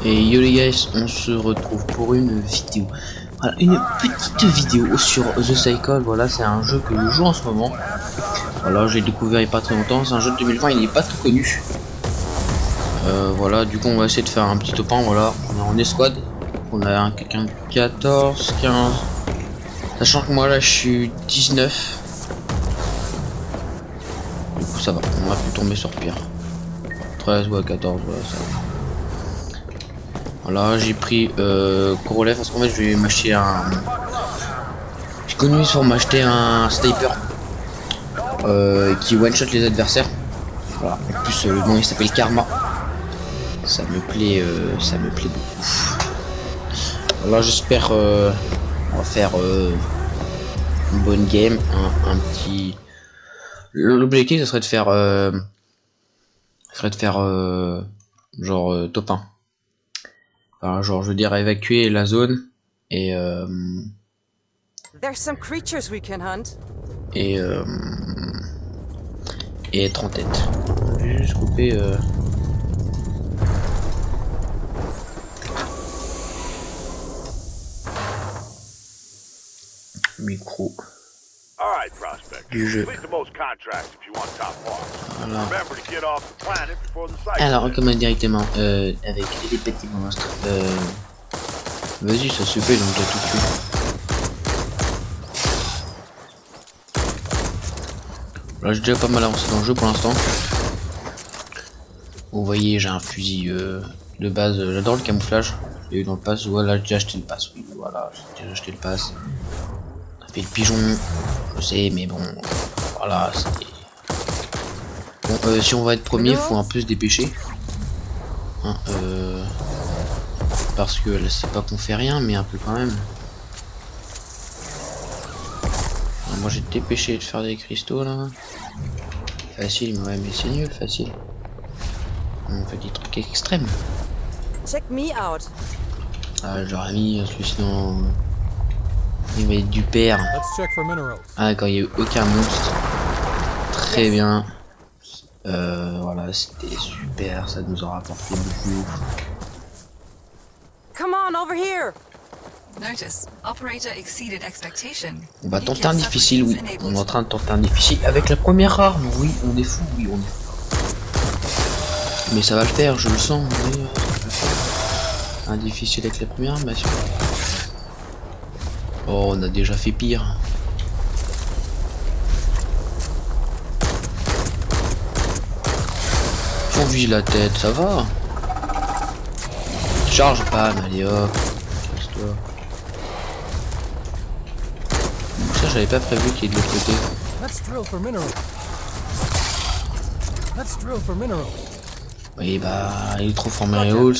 Et yo les guys, on se retrouve pour une vidéo. Voilà, une petite vidéo sur The Cycle. Voilà, c'est un jeu que je joue en ce moment. Voilà, j'ai découvert il n'y a pas très longtemps. C'est un jeu de 2020, il n'est pas tout connu. Voilà, du coup on va essayer de faire un petit top 1. Voilà, on est en escouade. On a quelqu'un de 14, 15. Sachant que moi là je suis 19. Du coup ça va, on va plus tomber sur pire. 13 ou 14, voilà ça va. Voilà, j'ai pris Corolla parce qu'en fait je vais m'acheter un. J'ai connu sur m'acheter un sniper qui one shot les adversaires. Voilà. En plus le nom il s'appelle Karma. Ça me plaît beaucoup. Alors j'espère on va faire une bonne game, un petit. L'objectif ce serait de faire genre top 1. Enfin, genre je veux dire évacuer la zone et There's some creatures we can hunt. et être en tête. Je vais juste couper micro du jeu. Alors on commence directement avec les petits monstres. Vas-y, ça se fait donc t'as tout fait. Là j'ai déjà pas mal avancé dans le jeu pour l'instant. Vous voyez, j'ai un fusil de base. J'adore le camouflage. J'ai eu dans le pass. Voilà, j'ai déjà acheté le pass. Oui, voilà, j'ai déjà acheté le pass. On a fait le pigeon, je sais, mais bon, voilà, c'était. Bon, si on va être premier, faut un peu se dépêcher. Hein, parce que là, c'est pas qu'on fait rien, mais un peu quand même. Alors, moi, j'ai dépêché de faire des cristaux là. Facile, ouais, mais c'est nul, facile. On fait des trucs extrêmes. Check me out. Ah, j'aurais mis celui-ci dans. Il va être du père. Ah, d'accord, il n'y a eu aucun monstre. Très bien. Voilà, c'était super, ça nous aura apporté beaucoup. Come on over here. Notice, operator exceeded expectation. On va tenter un difficile, oui. On est en train de tenter un difficile avec la première arme. Oui, on est fou, oui, on est fou. Mais ça va le faire, je le sens. Oui, un difficile avec la première arme, bien sûr. Oh, on a déjà fait pire. On vise la tête, ça va. Charge pas, allez hop. Casse-toi. Ça, j'avais pas prévu qu'il y ait de l'autre côté. Oui, bah, il est trop fort Mario.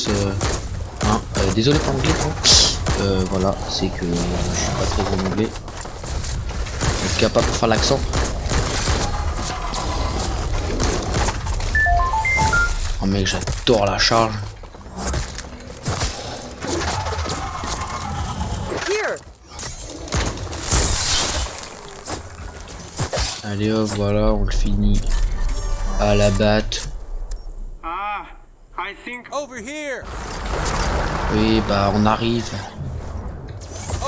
Hein, désolé pour l'anglais, voilà, c'est que je suis pas très bon anglais. En tout cas, pas pour faire l'accent. Oh mec, j'adore la charge. Here. Allez hop, voilà, on le finit à la batte. Oui, bah on arrive.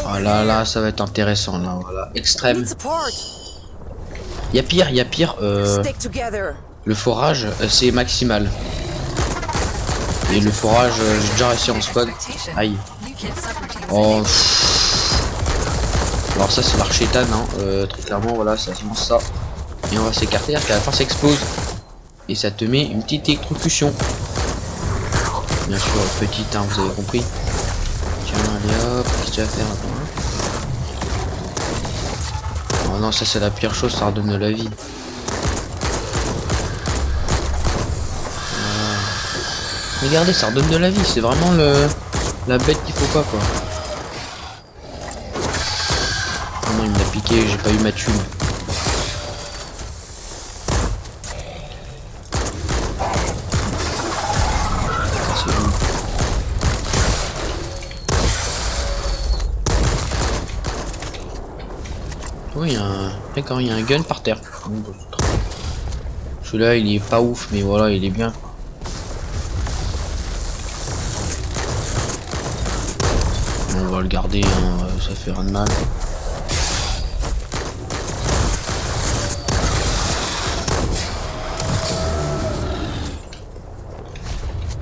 Oh là là, ça va être intéressant là, voilà, extrême. Il y a pire, le forage c'est maximal. Et le forage, j'ai déjà réussi en squad. Aïe. Oh. Alors ça c'est l'archétane, hein. Très clairement, voilà, ça se lance ça. Et on va s'écarter, parce qu'à la fin ça explose. Et ça te met une petite électrocution. Bien sûr, petite, hein, vous avez compris. Tiens, allez hop, qu'est-ce que tu vas faire maintenant? Oh non, ça c'est la pire chose, ça redonne de la vie. Regardez, ça redonne de la vie, c'est vraiment la bête qu'il faut pas quoi. Oh non, il me l'a piqué, j'ai pas eu ma thune. Oui, d'accord, il y a un gun par terre. Celui-là, il est pas ouf, mais voilà, il est bien. on va le garder, hein, ça fait rien de mal.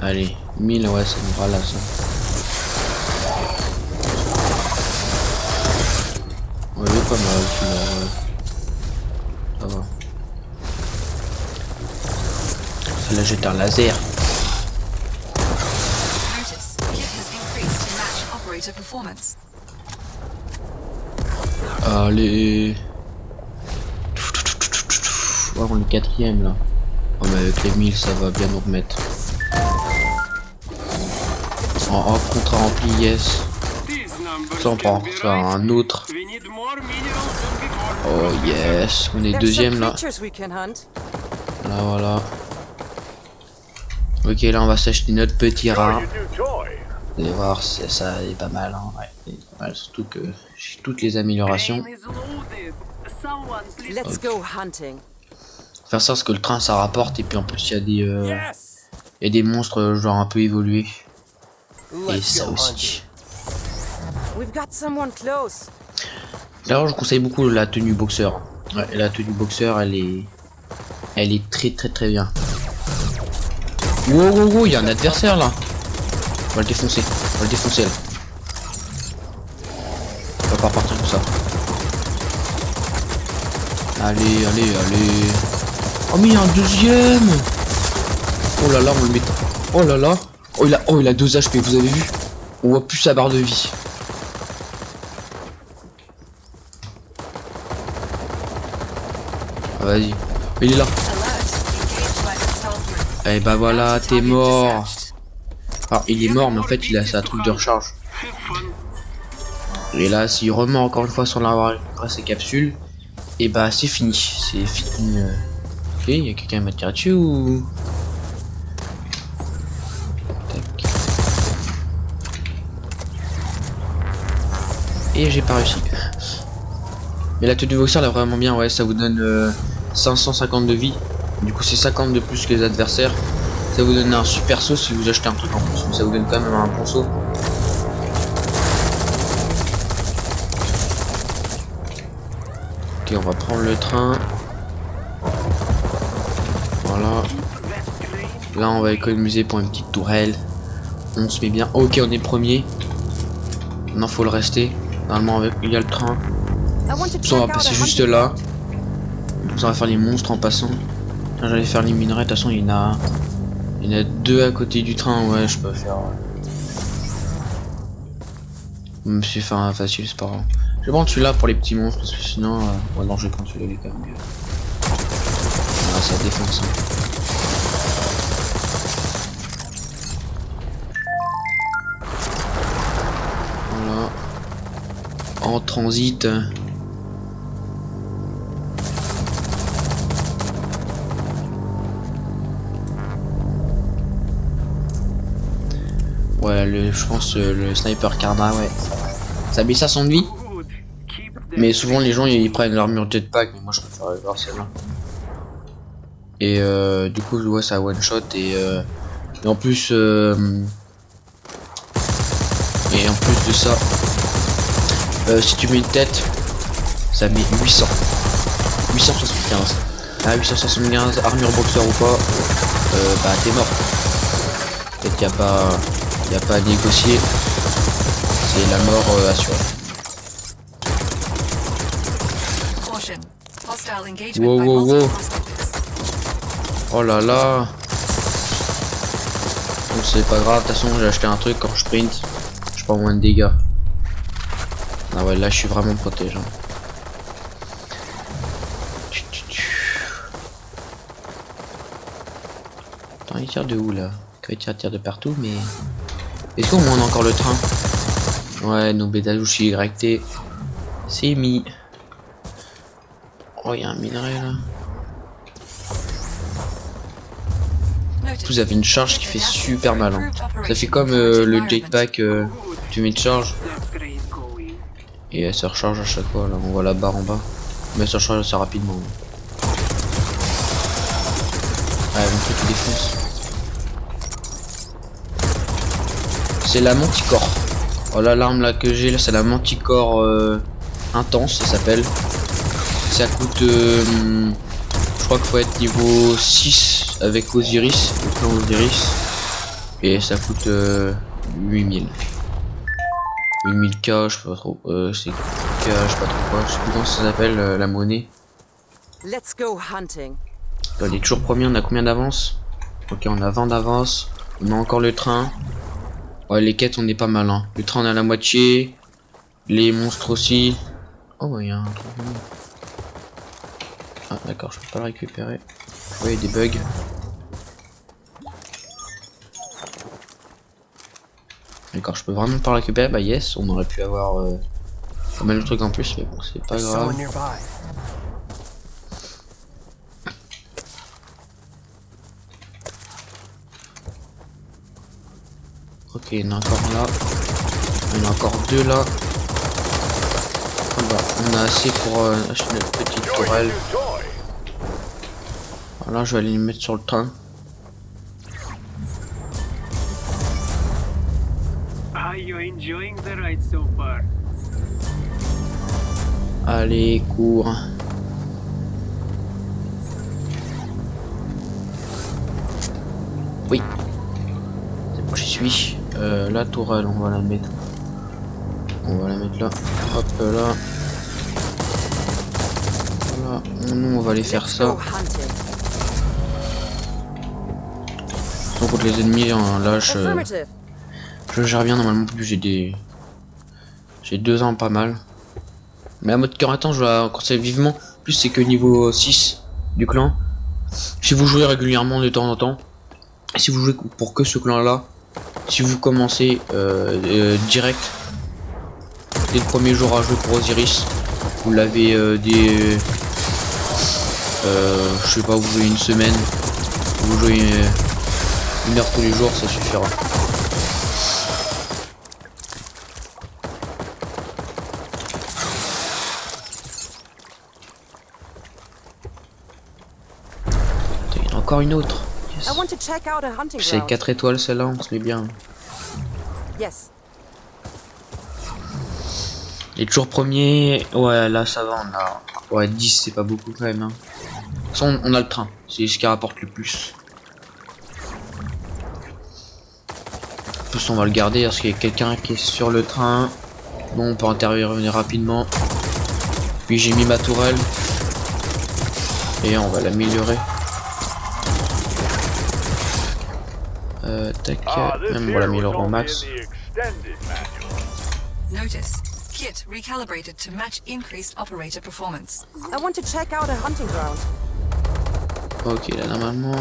Allez, 1000, ouais, ça me va là, ça. Ouais, il est pas mal, celui-là, ouais. Ça va. Là, jette un laser. Notice, kit has increased to match operator performance. Allez. Ouais, on est 4ème là. Oh, mais avec les 1000, ça va bien nous remettre. En contrat rempli, yes. Ça, on peut en faire un autre. Oh yes, on est There's deuxième some là. creatures we can hunt. Là, voilà. Ok, là, on va s'acheter notre petit rat. Vous allez voir, ça est pas mal, hein. Ouais, c'est pas mal, surtout que j'ai toutes les améliorations. Let's go hunting. Faire ça parce que le train ça rapporte et puis en plus il y a des monstres genre un peu évolués. Et ça aussi. We've got someone close. D'ailleurs je conseille beaucoup la tenue boxeur. Ouais, la tenue boxeur elle est très bien. Wow, il y a un adversaire là. On va le défoncer, là. On va pas repartir comme ça. Allez. Oh mais il y a un deuxième. Oh là là, on le met. Oh là là. Oh il a 2 HP, vous avez vu? On voit plus sa barre de vie. Ah, vas-y. Il est là. Eh bah voilà, t'es mort. Alors il est mort mais en fait il a sa truc de recharge. Et là s'il remet encore une fois sans l'avoir récupéré ses capsules, et bah c'est fini. C'est fini. Ok, il y a quelqu'un qui m'a tiré dessus ou... Tac. Et j'ai pas réussi. Mais la tenue boxeur elle est vraiment bien, ouais, ça vous donne 550 de vie. Du coup c'est 50 de plus que les adversaires. Ça vous donne un super saut si vous achetez un truc en plus, mais ça vous donne quand même un bon saut. Ok, on va prendre le train. Voilà. Là on va économiser pour une petite tourelle. On se met bien. Ok, on est premier. Non, faut le rester. Normalement avec il y a le train. On va passer juste là. On va faire les monstres en passant. J'allais faire les minerais, de toute façon il y en a 2 à côté du train, ouais je peux faire. Je me suis fait un facile, c'est pas grave. Je vais prendre celui-là pour les petits monstres parce que sinon. Ouais non, je vais prendre celui-là, il est quand même mieux. Ah, ça défonce. Hein. Voilà. En transit. Ouais, je pense le sniper karma, ouais. Ça met ça son de vie. Mais souvent les gens ils prennent l'armure jetpack, mais moi je préfère voir celle-là. Et du coup ouais ça one shot et en plus de ça, si tu mets une tête, ça met 875. Ah 875, armure boxeur ou pas, bah t'es mort. Peut-être qu'il y a pas à négocier, c'est la mort assurée. Wow. Oh là là. Bon, c'est pas grave, de toute façon j'ai acheté un truc quand je sprint, je prends moins de dégâts. Ah ouais, là je suis vraiment protégé. Attends, il tire de où là? Il tire de partout, mais... Est-ce qu'on a encore le train? Ouais, nos bétalouches YT. C'est mis. Oh, il y a un minerai là. Vous avez une charge qui fait super mal. Hein. Ça fait comme le jetpack, tu mets de charge. Et elle se recharge à chaque fois. Là, on voit la barre en bas. Mais elle se recharge assez rapidement. Ouais, mon truc il défonce. C'est la manticore. Oh là, l'arme là que j'ai là, c'est la Manticore intense, ça s'appelle. Ça coûte, je crois qu'il faut être niveau 6 avec Osiris, le clan Osiris. Et ça coûte 8000. 8000K, je sais pas trop. C'est K, je sais pas trop quoi. Je sais plus comment ça s'appelle la monnaie. Let's go hunting. On est toujours premier, on a combien d'avance? Ok, on a 20 d'avance. On a encore le train. Ouais, les quêtes, on est pas mal. Hein. Le train, on a la moitié. Les monstres aussi. Oh, il y a un truc. Ah, d'accord, je peux pas le récupérer. Oui, des bugs. D'accord, je peux vraiment pas le récupérer. Bah, yes, on aurait pu avoir pas mal de trucs en plus, mais bon, c'est pas grave. Ok, il y en a encore là. Il y en a encore deux là. Voilà, on a assez pour acheter notre petite tourelle. Voilà, je vais aller les mettre sur le train. Are you enjoying the ride so far? Allez, cours. Oui. C'est bon, j'y suis. La tourelle, on va la mettre. On va la mettre là. Hop là. Voilà. Nous, on va aller faire ça. Go hunting. Donc contre les ennemis, hein, là, Affirmative. je gère bien normalement. Plus j'ai 2 ans pas mal. Mais à mode cœur attend, je dois conseiller vivement. Plus c'est que niveau 6 du clan. Si vous jouez régulièrement de temps en temps, si vous jouez pour que ce clan là, si vous commencez direct dès le premier jour à jouer pour Osiris, vous l'avez je sais pas, vous jouez une semaine, vous jouez 1 heure tous les jours, ça suffira. Il y en a encore une autre. I want to check out a hunting C'est ground. 4 étoiles celle-là, on se met bien. Yes. Il est toujours premier. Ouais, là ça va, on a. Ouais, 10 c'est pas beaucoup quand même. Hein. Ça, on a le train, c'est ce qui rapporte le plus. En plus, on va le garder parce qu'il y a quelqu'un qui est sur le train. Bon, on peut intervenir rapidement. Puis j'ai mis ma tourelle. Et on va l'améliorer. Tac, même on l'améliore au max. Notice. Kit recalibrated to match increased operator performance. I want to check out a hunting ground. Ok, là normalement.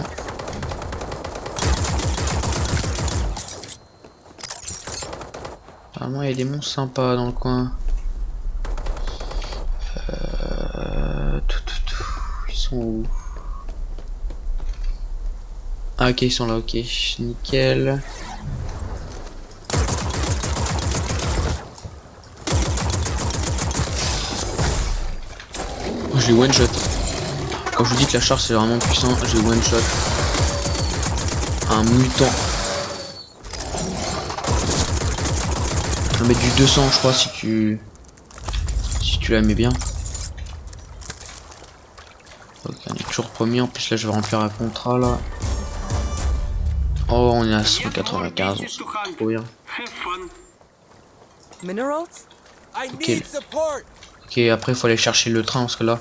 Apparemment il y a des monstres sympas dans le coin. Ils sont où? Ah ok, ils sont là, ok, nickel. Oh, j'ai one shot. Quand je vous dis que la charge c'est vraiment puissant, j'ai one shot un mutant. On va mettre du 200 je crois si tu la mets bien. Ok, on est toujours premier, en plus là je vais remplir un contrat là. Oh, on est à 195, on se trop bien. Have fun. Minerals? Ok. Ok, après il faut aller chercher le train parce que là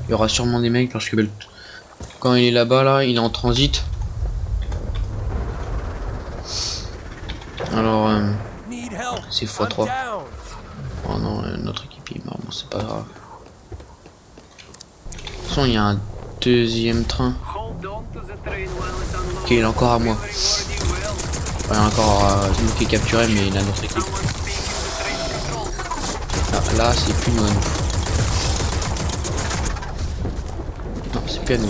il y aura sûrement des mecs parce que quand il est là-bas là, il est en transit. Alors c'est x3. Oh non, notre équipe est mort, bon, c'est pas grave. De toute façon il y a un deuxième train. Hold on to the train while it unloads. Ok, il est encore à moi. Rewarding well. Il y a encore nous qui est capturé mais il a notre équipe. Someone speaking to train control. Ah, là c'est plus nous à nous. Non, c'est plus à nous.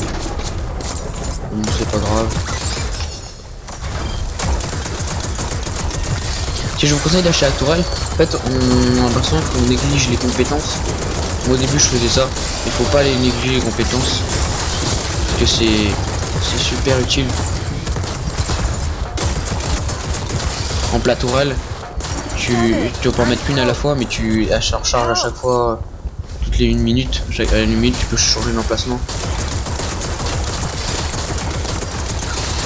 Bon, c'est pas grave. Si je vous conseille d'acheter la tourelle, en fait on a l'impression qu'on néglige les compétences. Moi au début je faisais ça, il faut pas les négliger les compétences. Parce que c'est super utile. En la tourelle, tu dois pas en mettre qu'une à la fois, mais elle recharge à chaque fois toutes les 1 minute. À la limite, tu peux changer d'emplacement.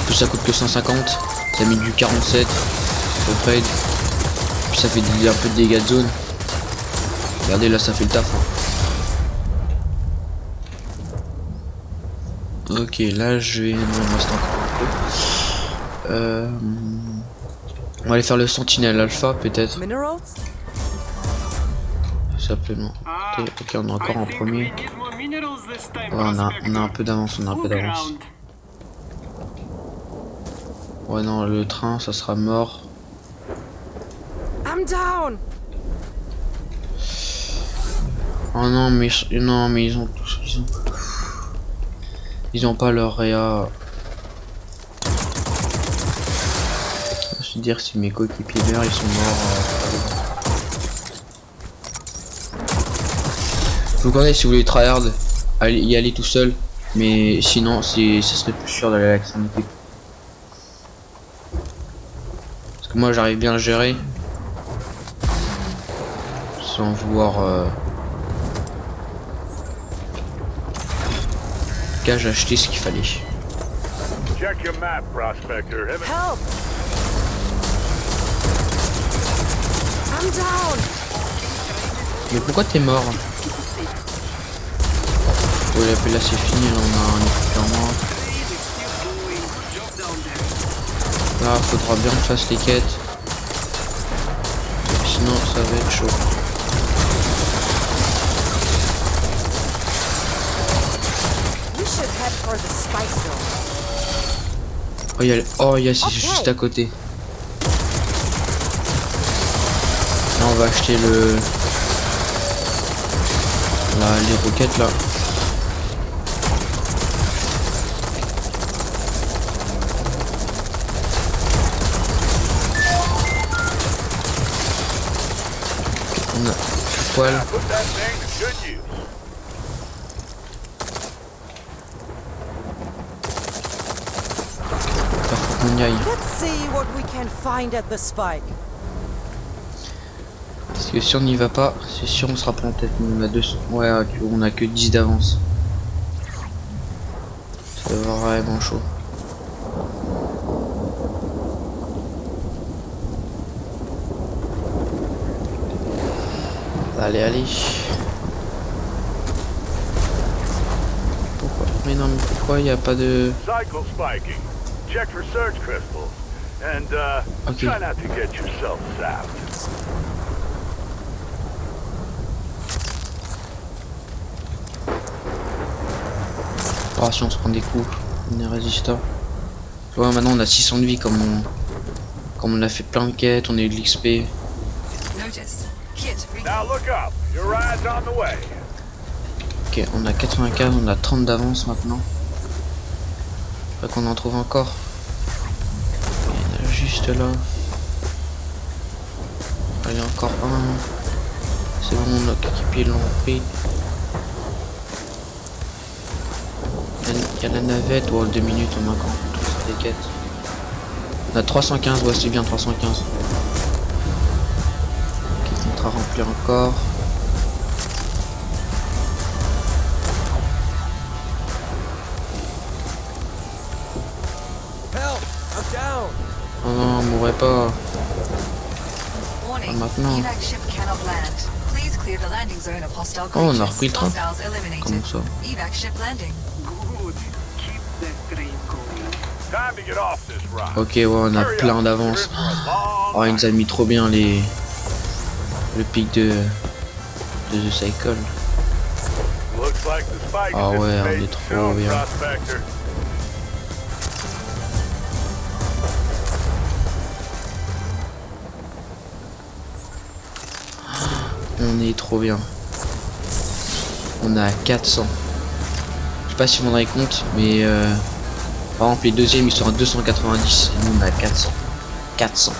En plus, ça coûte que 150. Ça met du 47 à peu près. Puis ça fait un peu de dégâts de zone. Regardez, là, ça fait le taf. Hein. Ok, là, je vais. Non, il me reste encore un peu. On va aller faire le sentinelle alpha peut-être. Minerals? Simplement. Ok, on est encore en premier. Ouais, on a un peu d'avance, on a un peu d'avance. Ouais non, le train ça sera mort. I'm down. Oh non mais ils ont tous ils ont pas leur réa. Je veux dire si mes coéquipiers meurent ils sont morts. Vous connaissez si vous voulez tryhard, y aller tout seul, mais sinon ça serait plus sûr d'aller avec son équipe. Parce que moi j'arrive bien à gérer. Sans vouloir en tout cas j'ai acheté ce qu'il fallait. Check your map, Prospector. Help! I'm down. Mais pourquoi t'es mort? Ouais là c'est fini, là on a un équipement en moins. Là faudra bien que je fasse les quêtes. Sinon ça va être chaud. We should head for the spike zone. Oh il y a c'est juste à côté. Là on va acheter les roquettes là. On a poil. Put that thing to good use. Faut qu'on y aille. Let's see what we can find at the spike. Parce que si on n'y va pas, c'est sûr on sera pas en tête. On a 200. Ouais, on a que 10 d'avance. Ça va vraiment chaud. Allez. Pourquoi? Mais non, mais pourquoi il n'y a pas de... Cycle spiking. Check for surge crystals. And Okay. try not to get yourself zapped. Ah, si on se prend des coups, on est résistant. Tu vois, maintenant on a 600 de vie comme on a fait plein de quêtes, on a eu de l'XP. Notice. Kit Now look up. Your ride's on the way. Ok, on a 95, on a 30 d'avance maintenant. Faudrait qu'on en trouve encore. Il y en a juste là. Ah, il y a encore un. C'est bon, nos équipiers l'ont pris. Il y a la navette, ou 2 minutes, on a encore des quêtes. On a 315, ouais c'est bien 315. Ok, contrat rempli encore. Help! I'm down. Oh non, on mourrait pas. Warning. Maintenant. Evac ship cannot land. Please clear the landing zone of hostile Oh, on a creatures. repris le train. Hostiles eliminated. Comment ça? Evac ship landing. Good. Keep that train going. Time to get off this ride. Ok, ouais, on a plein d'avance. Oh, il nous a mis trop bien le pic de The Cycle. Looks like the spike Ah ouais, on est anticipating trop soon, bien. Prospector. On est trop bien. On a 400. Je sais pas si vous vous rendez compte, mais par exemple les deuxièmes ils sont à 290 et nous on a 400. 400.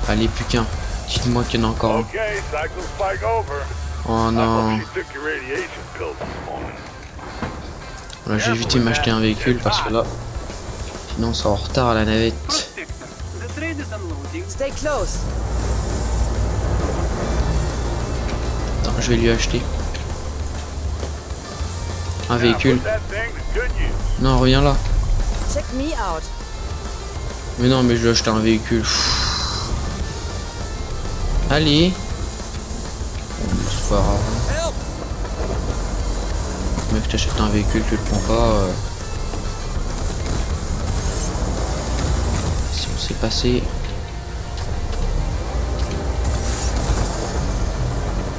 Allez, plus qu'un. Dites-moi qu'il y en a encore un. Okay, cycle spike over. Oh I non. hope she took your radiation pills this morning. Voilà, j'ai évité de m'acheter un véhicule parce que là, Sinon, on sera en retard à la navette. Prospect. The train is unloading. Stay close. Attends, je vais lui acheter un véhicule. Put that thing to good use. Non, reviens là. Check me out. Mais non, mais je vais acheter un véhicule. Allez. Bon, c'est pas grave. Help! Mec, t'achètes un véhicule, tu le prends pas. Si on s'est passé.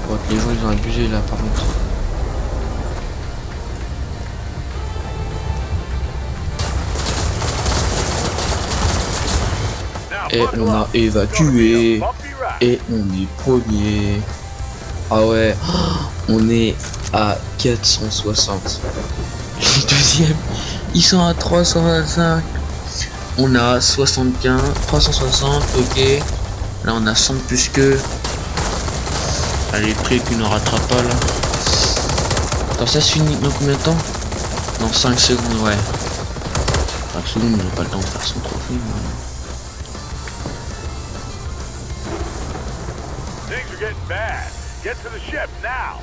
Ouais, que les gens ils ont abusé là par contre. Now, Et buckle on a up. évacué. It's gonna be a bumpy ride. Et on est premier. Ah ouais, on est à 460. Les deuxièmes, ils sont à 325. On a 75, 360, ok. Là on a 100 de plus que. Allez, prix qui ne rattrape pas là. Attends, ça se finit dans combien de temps? Dans 5 secondes, ouais. 5 secondes, on n'a pas le temps de faire son trophée. Things are getting bad. Get to the ship now.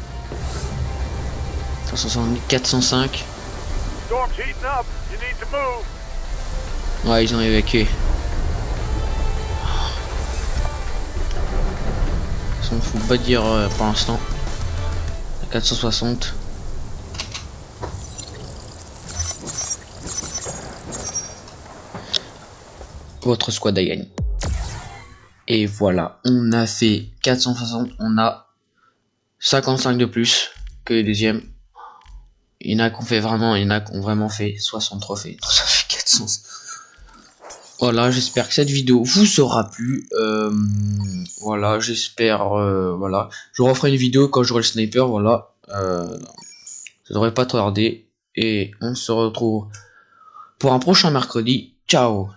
370, 405. Storm's heating up. You need to move. Ouais, ils ont évacué. On faut pas dire pour l'instant. 460. Votre squad a gagné. Et voilà, on a fait 460. On a 55 de plus que les deuxièmes. Il y en a qui ont fait vraiment, il y en a qui ont vraiment fait 60 trophées. Donc ça fait 400. Voilà, j'espère que cette vidéo vous aura plu. Voilà, j'espère. Voilà, je referai une vidéo quand j'aurai le sniper. Voilà, ça devrait pas tarder. Et on se retrouve pour un prochain mercredi. Ciao.